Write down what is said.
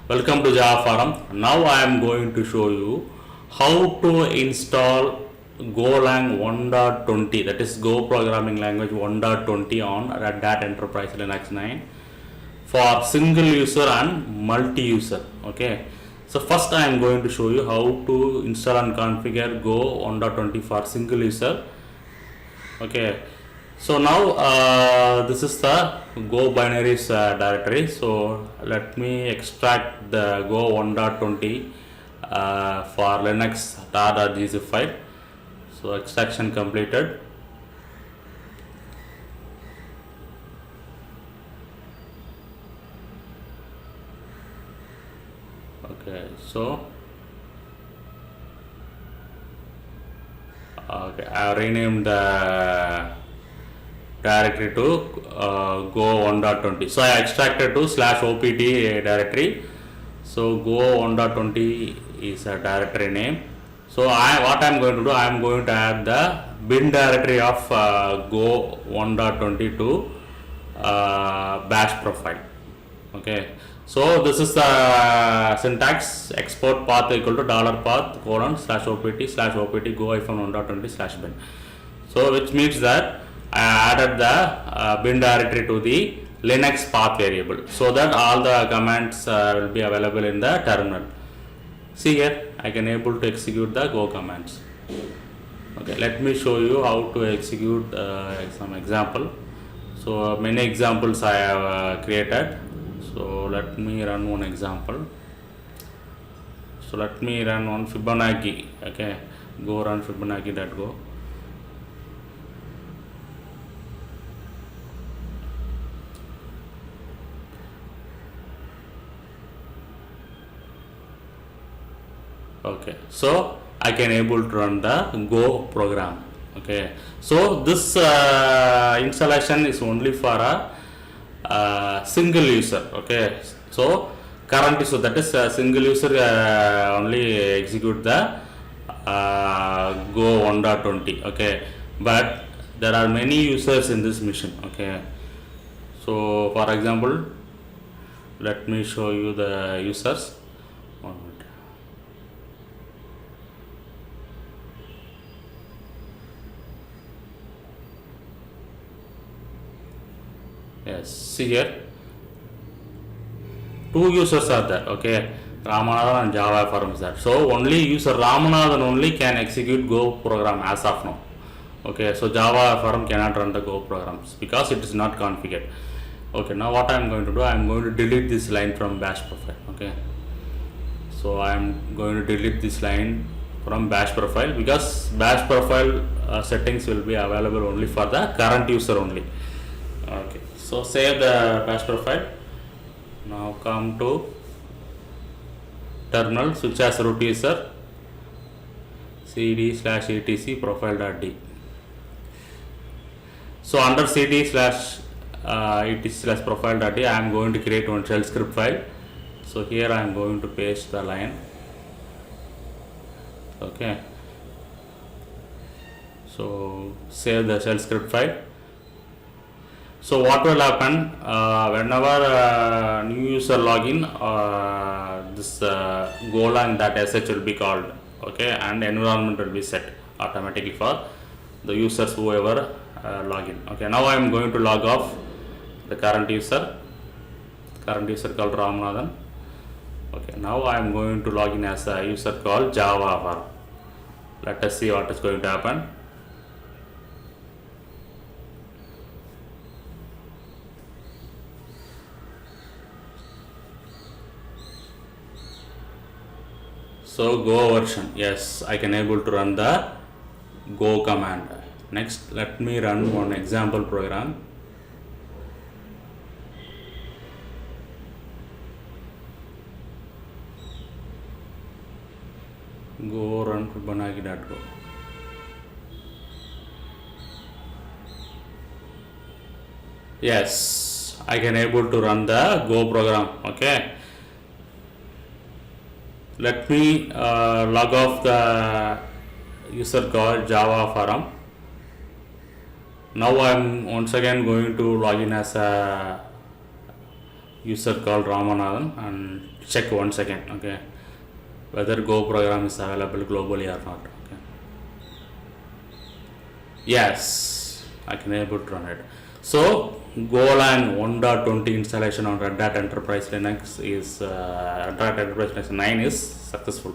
Welcome to Java Forum. Now I am going to show you how to install golang 1.20, that is Go programming language 1.20 on Red Hat Enterprise Linux 9 for single user and multi-user. Okay. So first I am going to show you how to install and configure Go 1.20 for single user. Okay. So now this is the Go binaries directory. So let me extract the Go 1.20 for Linux tar.gzip file. So extraction completed. Okay, so okay, I have renamed the directory to Go 1.20. So I extracted to /opt directory. So Go 1.20 is a directory name. So what I am going to do, I am going to add the bin directory of Go 1.20 to bash profile. Okay. So this is the syntax: export path equal to $path /opt go -1.20/bin. So which means that I added the bin directory to the Linux path variable, so that all the commands will be available in the terminal. See here, I can able to execute the Go commands. Okay, let me show you how to execute some example. So many examples I have created. So let me run one example. So let me run one Fibonacci. Okay, go run Fibonacci.go. Okay, so I can able to run the Go program. Okay, so this installation is only for a single user. Okay, so current user, that is a single user only execute the Go 1.20. Okay, but there are many users in this machine. Okay, so for example, let me show you the users. One minute. Yes, see here, two users are there. Okay, Ramanathan and Java Forum is there. So only user Ramanathan only can execute Go program as of now. Okay, so Java Forum cannot run the Go programs because it is not configured. Okay, now what I am going to do, I am going to delete this line from bash profile. Okay, so I am going to delete this line from bash profile because bash profile settings will be available only for the current user only. Okay, so save the bash profile. Now come to terminal, switch as root user, cd/etc profile.d. So under cd/etc/profile.d, I am going to create one shell script file. So here I am going to paste the line. Okay, so save the shell script file. So what will happen whenever new user login, this golang.sh will be called. Okay, and environment will be set automatically for the users whoever login. Okay, now I am going to log off the current user called Ramanathan. Okay, now I am going to log in as a user called Java Forum. Let us see what is going to happen. So Go version, yes, I can able to run the Go command. Next, let me run one example program. Go run Fibonacci.go. Yes, I can able to run the Go program. Okay, let me log off the user called Java Forum. Now I am once again going to log in as a user called Ramanathan and check once again, okay, whether Go program is available globally or not. Okay. Yes, I can able to run it. So Golang 1.20 installation on Red Hat Enterprise Linux is Red Hat Enterprise Linux 9 is successful.